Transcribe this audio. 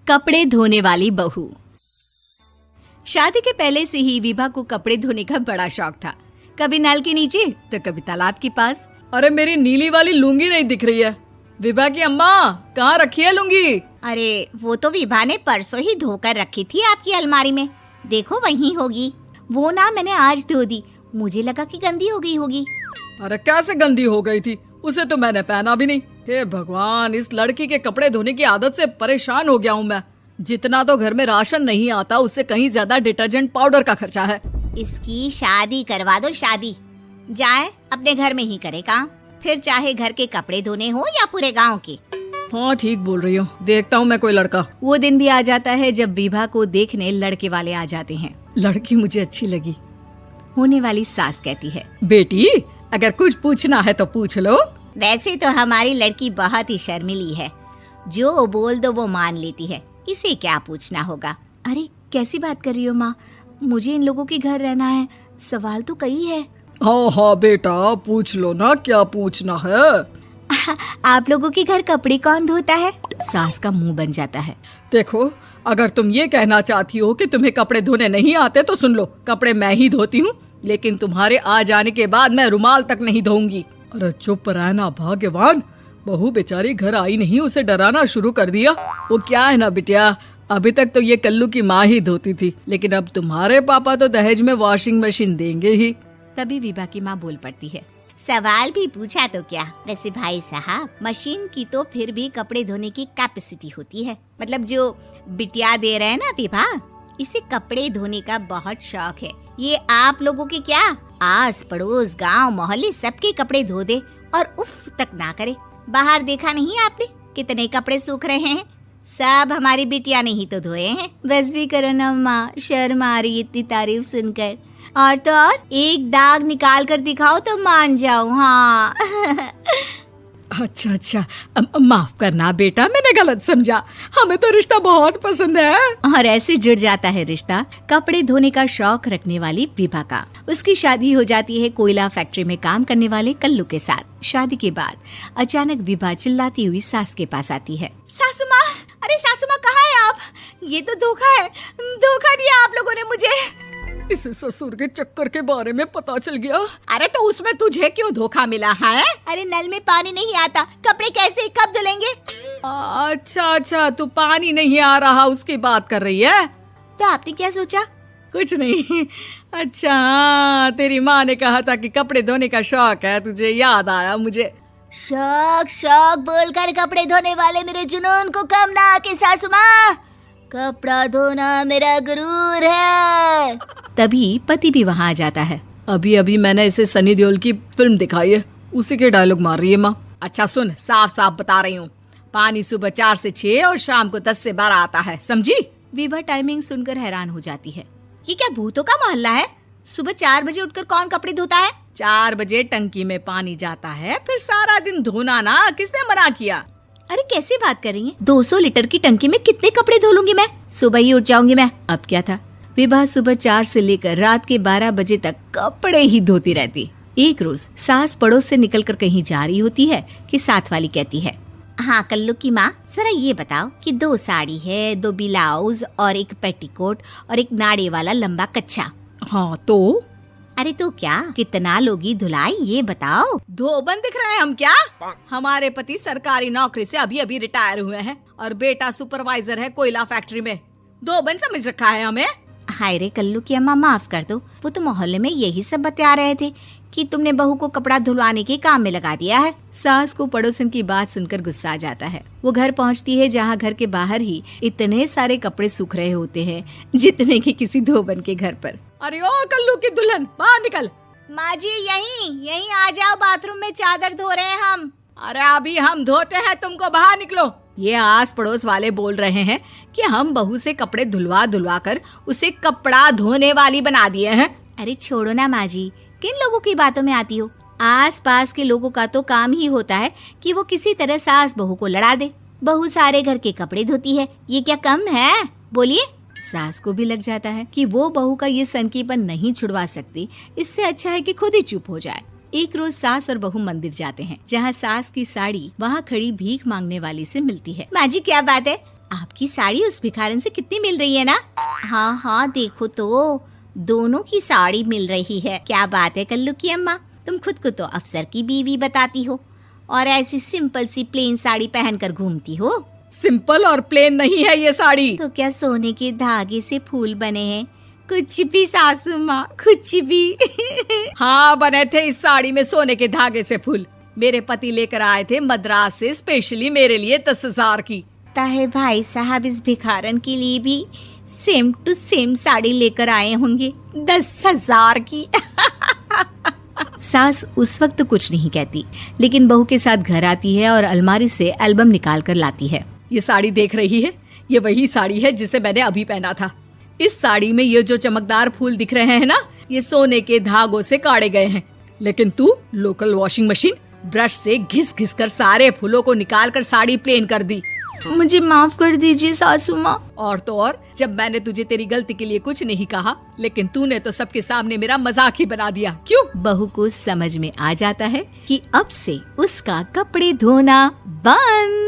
कपड़े धोने वाली बहू। शादी के पहले से ही विभा को कपड़े धोने का बड़ा शौक था। कभी नल के नीचे तो कभी तालाब के पास। अरे मेरी नीली वाली लुंगी नहीं दिख रही है। विभा की अम्मा, कहाँ रखी है लुंगी? अरे वो तो विभा ने परसों ही धोकर रखी थी आपकी अलमारी में, देखो वहीं होगी। वो ना मैंने आज धो दी, मुझे लगा कि गंदी हो गई होगी। अरे कैसे गंदी हो गई थी? उसे तो मैंने पहना भी नहीं। हे भगवान, इस लड़की के कपड़े धोने की आदत से परेशान हो गया हूँ मैं। जितना तो घर में राशन नहीं आता, उससे कहीं ज्यादा डिटर्जेंट पाउडर का खर्चा है। इसकी शादी करवा दो, शादी जाए अपने घर में ही करे काम, फिर चाहे घर के कपड़े धोने हो या पूरे गांव के। हाँ ठीक बोल रही हूँ, देखता हूँ मैं कोई लड़का। वो दिन भी आ जाता है जब विभा को देखने लड़के वाले आ जाते हैं। लड़की मुझे अच्छी लगी। होने वाली सास कहती है, बेटी अगर कुछ पूछना है तो पूछ लो। वैसे तो हमारी लड़की बहुत ही शर्मीली है, जो बोल दो वो मान लेती है, इसे क्या पूछना होगा। अरे कैसी बात कर रही हो माँ, मुझे इन लोगों के घर रहना है, सवाल तो कई है। हाँ हाँ बेटा, पूछ लो ना, क्या पूछना है। आप लोगों के घर कपड़े कौन धोता है? सास का मुंह बन जाता है। देखो, अगर तुम ये कहना चाहती हो कि तुम्हें कपड़े धोने नहीं आते तो सुन लो, कपड़े मैं ही धोती हूँ, लेकिन तुम्हारे आ जाने के बाद मैं रुमाल तक नहीं धोऊंगी। अरे चुप रहना भाग्यवान, बहू बेचारी घर आई नहीं, उसे डराना शुरू कर दिया। वो क्या है ना बिटिया, अभी तक तो ये कल्लू की माँ ही धोती थी, लेकिन अब तुम्हारे पापा तो दहेज में वॉशिंग मशीन देंगे ही। तभी विभा की माँ बोल पड़ती है, सवाल भी पूछा तो क्या। वैसे भाई साहब, मशीन की तो फिर भी कपड़े धोने की कैपेसिटी होती है। मतलब जो बिटिया दे रहे हैं ना विभा, इसे कपड़े धोने का बहुत शौक है। ये आप लोगों के क्या, आस पड़ोस गांव मोहल्ले सबके कपड़े धो दे और उफ तक ना करे। बाहर देखा नहीं आपने कितने कपड़े सूख रहे हैं? सब हमारी बिटिया ने ही तो धोए हैं। बस भी करो ना माँ, शर्म आ रही इतनी तारीफ सुनकर। और तो और एक दाग निकाल कर दिखाओ तो मान जाओ। हाँ अच्छा, माफ करना बेटा, मैंने गलत समझा। हमें तो रिश्ता बहुत पसंद है। और ऐसे जुड़ जाता है रिश्ता कपड़े धोने का शौक रखने वाली विभा का। उसकी शादी हो जाती है कोयला फैक्ट्री में काम करने वाले कल्लू के साथ। शादी के बाद अचानक विभा चिल्लाती हुई सास के पास आती है। सासू माँ, अरे सासू माँ कहाँ है आप? ये तो धोखा है, धोखा दिया आप लोगों ने मुझे। इसे ससुर के चक्कर के बारे में पता चल गया। अरे तो उसमें तुझे क्यों धोखा मिला है? अरे नल में पानी नहीं आता, कपड़े कैसे कब धुलेंगे? अच्छा, तू पानी नहीं आ रहा उसकी बात कर रही है। तो आपने क्या सोचा? कुछ नहीं। अच्छा, तेरी माँ ने कहा था कि कपड़े धोने का शौक है तुझे, याद आया मुझे। शौक बोलकर कपड़े धोने वाले मेरे जुनून को कम ना आके सासू माँ, कपड़ा धोना मेरा गुरूर है। तभी पति भी वहाँ आ जाता है। अभी मैंने इसे सनी देओल की फिल्म दिखाई है, उसी के डायलॉग मार रही है माँ। अच्छा सुन, साफ साफ बता रही हूँ, पानी सुबह 4 से 6 और शाम को 10 से 12 आता है, समझी? विभा टाइमिंग सुनकर हैरान हो जाती है। ये क्या भूतों का मोहल्ला है? सुबह 4 बजे उठकर कौन कपड़े धोता है? 4 बजे टंकी में पानी जाता है, फिर सारा दिन धोना ना, किसने मना किया? अरे कैसी बात कर रही हैं? 200 लीटर की टंकी में कितने कपड़े धो लूंगी मैं? सुबह ही उठ जाऊंगी मैं। अब क्या था, विभा सुबह 4 से लेकर रात के 12 बजे तक कपड़े ही धोती रहती। एक रोज सास पड़ोस से निकलकर कहीं जा रही होती है कि साथ वाली कहती है, हाँ कल्लू की माँ, जरा ये बताओ कि 2 साड़ी है, 2 ब्लाउज और एक पेटीकोट और एक नाड़े वाला लंबा कच्छा। हाँ तो? अरे तो क्या, कितना लोगी धुलाई ये बताओ। धोबन दिख रहे हैं हम क्या? हमारे पति सरकारी नौकरी से अभी रिटायर हुए हैं और बेटा सुपरवाइजर है कोयला फैक्ट्री में। धोबन समझ रखा है हमें? हाय रे कल्लू की अम्मा, माफ कर दो, वो तो मोहल्ले में यही सब बता रहे थे कि तुमने बहू को कपड़ा धुलवाने के काम में लगा दिया है। सास को पड़ोसन की बात सुनकर गुस्सा आ जाता है। वो घर पहुंचती है जहां घर के बाहर ही इतने सारे कपड़े सूख रहे होते हैं जितने कि किसी धोबन के घर पर। अरे ओ कल्लू की दुल्हन, बाहर निकल। माँ जी यहीं आ जाओ, बाथरूम में चादर धो रहे हैं हम। अरे अभी हम धोते हैं, तुमको बाहर निकलो। ये आस पड़ोस वाले बोल रहे हैं कि हम बहू से कपड़े धुलवा कर उसे कपड़ा धोने वाली बना दिए हैं। अरे छोड़ो ना माँ जी, किन लोगों की बातों में आती हो? आस पास के लोगों का तो काम ही होता है कि वो किसी तरह सास बहू को लड़ा दे। बहू सारे घर के कपड़े धोती है, ये क्या कम है? बोलिए। सास को भी लग जाता है कि वो बहू का ये सनकीपन नहीं छुड़वा सकती, इससे अच्छा है कि खुद ही चुप हो जाए। एक रोज सास और बहू मंदिर जाते हैं, जहाँ सास की साड़ी वहाँ खड़ी भीख मांगने वाली से मिलती है। माँ जी क्या बात है, आपकी साड़ी उस भिखारन से कितनी मिल रही है ना? हाँ हाँ देखो तो, दोनों की साड़ी मिल रही है। क्या बात है कल्लू की अम्मा, तुम खुद को तो अफसर की बीवी बताती हो और ऐसी सिंपल सी प्लेन साड़ी पहनकर घूमती हो। सिंपल और प्लेन नहीं है ये साड़ी। तो क्या सोने के धागे से फूल बने हैं? कुछ भी सासू माँ, कुछ भी। हाँ बने थे इस साड़ी में सोने के धागे से फूल। मेरे पति लेकर आए थे मद्रास से स्पेशली मेरे लिए 10,000 की। ताहे भाई साहब इस भिखारन के लिए भी सेम टू सेम साड़ी लेकर आए होंगे 10,000 की। सास उस वक्त तो कुछ नहीं कहती, लेकिन बहू के साथ घर आती है और अलमारी से एल्बम निकाल कर लाती है। ये साड़ी देख रही है, ये वही साड़ी है जिसे मैंने अभी पहना था। इस साड़ी में ये जो चमकदार फूल दिख रहे हैं ना, ये सोने के धागों से काढ़े गए हैं। लेकिन तू लोकल वॉशिंग मशीन ब्रश से घिस घिस कर सारे फूलों को निकाल कर साड़ी प्लेन कर दी। मुझे माफ कर दीजिए सासू माँ। और तो और, जब मैंने तुझे तेरी गलती के लिए कुछ नहीं कहा, लेकिन तूने तो सबके सामने मेरा मजाक ही बना दिया। क्यों? बहू को समझ में आ जाता है कि अब से उसका कपड़े धोना बंद।